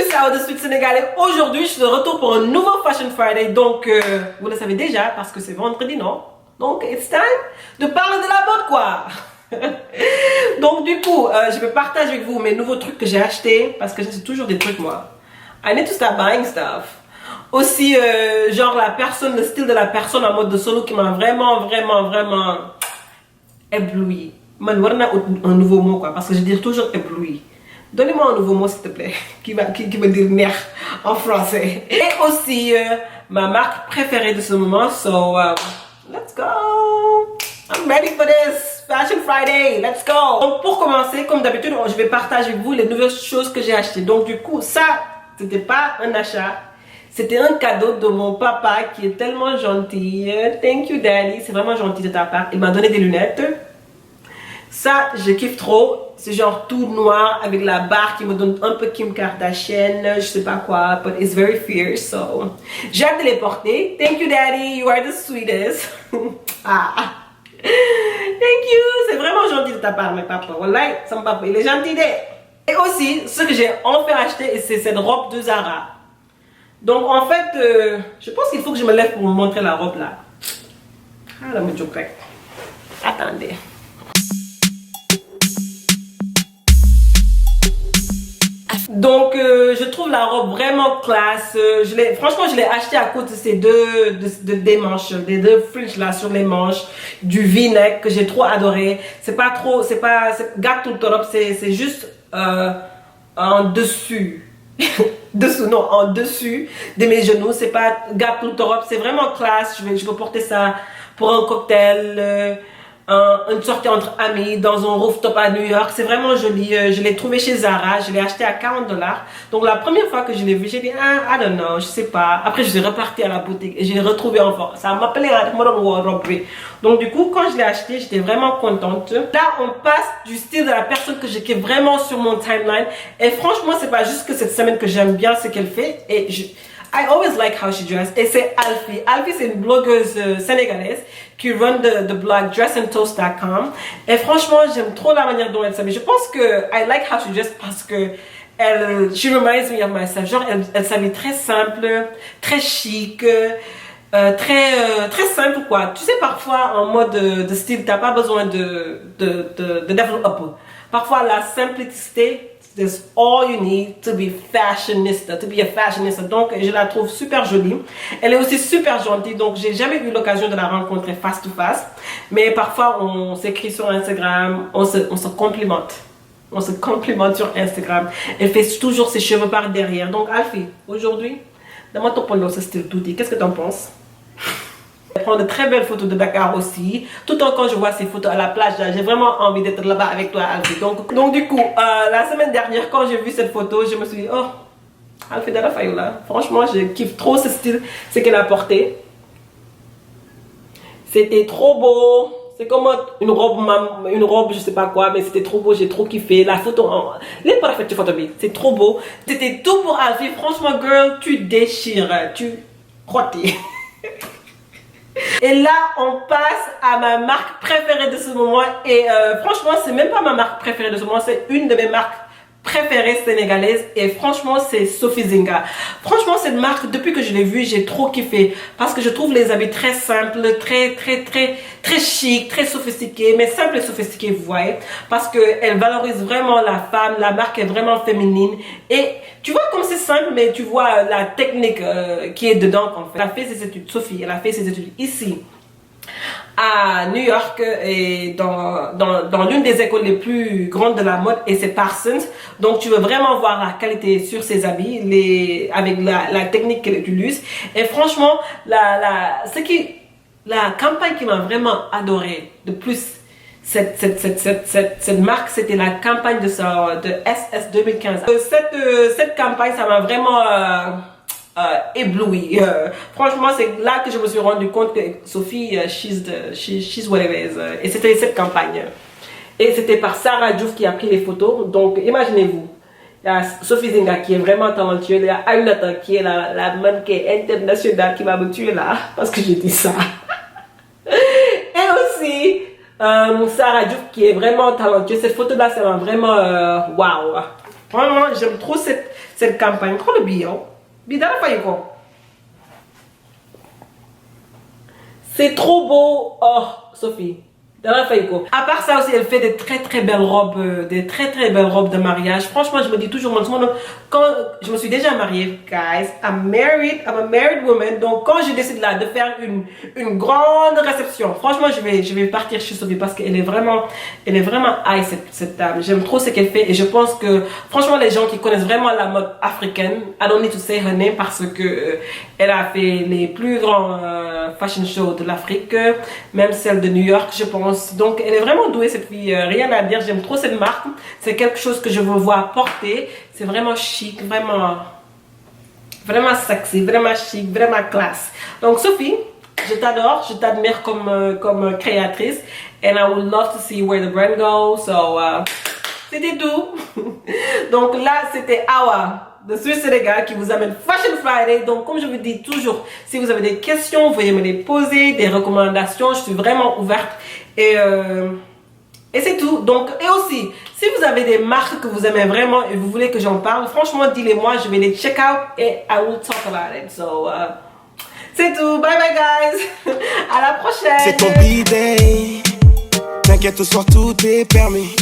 c'est Sao de Suite Sénégalais. Aujourd'hui, je suis de retour pour un nouveau Fashion Friday. Donc, vous le savez déjà parce que c'est vendredi, non? Donc, it's time de parler de la mode, quoi. Donc, du coup, je vais partager avec vous mes nouveaux trucs que j'ai achetés parce que c'est toujours des trucs, moi. I need to start buying stuff. Aussi, genre la personne, le style de la personne en mode de solo qui m'a vraiment ébloui. Man, on a un nouveau mot, quoi, parce que je dis toujours ébloui. Donnez-moi un nouveau mot, s'il te plaît, qui veut dire nerf en français. Et aussi, ma marque préférée de ce moment, so, let's go! I'm ready for this! Fashion Friday, let's go! Donc, pour commencer, comme d'habitude, je vais partager avec vous les nouvelles choses que j'ai achetées. Donc, du coup, ça, c'était pas un achat. C'était un cadeau de mon papa qui est tellement gentil. Thank you, Daddy. C'est vraiment gentil de ta part. Il m'a donné des lunettes. Ça, je kiffe trop. C'est genre tout noir avec la barre qui me donne un peu Kim Kardashian, je sais pas quoi, but it's very fierce, so j'ai hâte de les porter. Thank you, Daddy, you are the sweetest. Ah, thank you, c'est vraiment gentil de ta part, mes papas. Wallah, son papa, il est gentil. Et aussi, ce que j'ai enfin acheté, c'est cette robe de Zara. Donc en fait, je pense qu'il faut que je me lève pour vous montrer la robe là. Ah, là, me joke. Attendez. Donc, je trouve la robe vraiment classe. Franchement, je l'ai acheté à cause de ces des manches, des deux fringes là sur les manches, du V-neck que j'ai trop adoré. C'est pas gâte tout le top, c'est juste en dessus. En dessus de mes genoux. C'est pas gâte tout le top, c'est vraiment classe. Je peux porter ça pour un cocktail. Une sortie entre amis dans un rooftop à New York, c'est vraiment joli. Je l'ai trouvé chez Zara, je l'ai acheté à 40 $. Donc la première fois que je l'ai vu, j'ai dit I don't know, je sais pas. Après je suis repartie à la boutique et je l'ai retrouvé enfin. Ça m'appelait à Modern Wardrobe. Donc du coup quand je l'ai acheté, j'étais vraiment contente. Là on passe du style de la personne que j'ai qui est vraiment sur mon timeline. Et franchement c'est pas juste que cette semaine que j'aime bien ce qu'elle fait. Et I always like how she dress. Et c'est Alfie. Alfie, c'est une blogueuse sénégalaise qui run the blog dressandtoast.com. Et franchement, j'aime trop la manière dont elle s'habille. Je pense que I like how she dress parce que she reminds me of myself. Genre, elle s'habille très simple, très chic, très simple quoi. Tu sais, parfois en mode de style, t'as pas besoin de develop up. Parfois, la simplicité, that's all you need to be fashionista, to be a fashionista. Donc, je la trouve super jolie. Elle est aussi super gentille. Donc, j'ai jamais eu l'occasion de la rencontrer face to face. Mais parfois, on s'écrit sur Instagram, on se complimente. On se complimente sur Instagram. Elle fait toujours ses cheveux par derrière. Donc, Alfie, aujourd'hui, demande ton polo, ce style tout dit. Qu'est-ce que tu en penses? Je prends de très belles photos de Dakar aussi. Tout le temps quand je vois ces photos à la plage, j'ai vraiment envie d'être là-bas avec toi, Alfie. Donc du coup, la semaine dernière, quand j'ai vu cette photo, je me suis dit, oh, Alfie Dara Fayoula. Franchement, je kiffe trop ce style, ce qu'elle a porté. C'était trop beau. C'est comme une robe, je sais pas quoi, mais c'était trop beau, j'ai trop kiffé. La photo, les parfaite photo, c'est trop beau. C'était tout pour Alfie. Franchement, girl, tu déchires, tu crottes. Et là, on passe à ma marque préférée de ce moment. Et franchement, c'est même pas ma marque préférée de ce moment, c'est une de mes marques préférées sénégalaises. Et franchement, c'est Sophie Zinga. Franchement, cette marque, depuis que je l'ai vue, j'ai trop kiffé. Parce que je trouve les habits très simples, très chic, très sophistiqués. Mais simple et sophistiqué, vous voyez. Parce qu'elle valorise vraiment la femme. La marque est vraiment féminine. Et tu vois comme c'est simple, mais tu vois la technique qui est dedans. En fait. Elle a fait ses études, Sophie, elle a fait ses études ici à New York et dans l'une des écoles les plus grandes de la mode, et c'est Parsons. Donc tu veux vraiment voir la qualité sur ses habits, avec la technique qu'elle utilise. Et franchement, la campagne qui m'a vraiment adoré de plus cette marque, c'était la campagne de SS 2015. Cette campagne, ça m'a vraiment ébloui. Franchement, c'est là que je me suis rendu compte que Sophie, she's what it is. Et c'était cette campagne. Et c'était par Sarah Diouf qui a pris les photos. Donc, imaginez-vous. Il y a Sophie Zinga qui est vraiment talentueuse. Il y a Aminata qui est la mannequin internationale qui va me tuer là. Parce que j'ai dit ça. Et aussi, Sarah Diouf qui est vraiment talentueuse. Cette photo-là, ça m'a vraiment waouh. Vraiment, j'aime trop cette campagne. Prends le billet. Bidala Fayoko. C'est trop beau. Oh, Sophie. À part ça aussi, elle fait des très belles robes, des très belles robes de mariage. Franchement, je me dis toujours, quand je me suis déjà mariée, guys, I'm a married woman. Donc quand je décide là de faire une grande réception, franchement, je vais partir chez Sophie parce qu'elle est vraiment high cette dame. J'aime trop ce qu'elle fait et je pense que franchement les gens qui connaissent vraiment la mode africaine, I don't need to say her name parce que elle a fait les plus grands fashion shows de l'Afrique, même celle de New York, je pense. Donc elle est vraiment douée cette fille, rien à dire, j'aime trop cette marque, c'est quelque chose que je veux voir porter, c'est vraiment chic, vraiment sexy, vraiment chic, vraiment classe. Donc Sophie, je t'adore, je t'admire comme créatrice and I would love to see where the brand goes, so c'était tout. Donc là c'était Awa de Swiss Sénégal qui vous amène Fashion Friday. Donc comme je vous dis toujours, si vous avez des questions, veuillez me les poser, des recommandations, je suis vraiment ouverte et c'est tout. Donc et aussi, si vous avez des marques que vous aimez vraiment et vous voulez que j'en parle, franchement dis-les-moi, je vais les check out et I will talk about it. So c'est tout, bye bye guys. À la prochaine. C'est ton B-day, t'inquiète, ce soir tout est permis.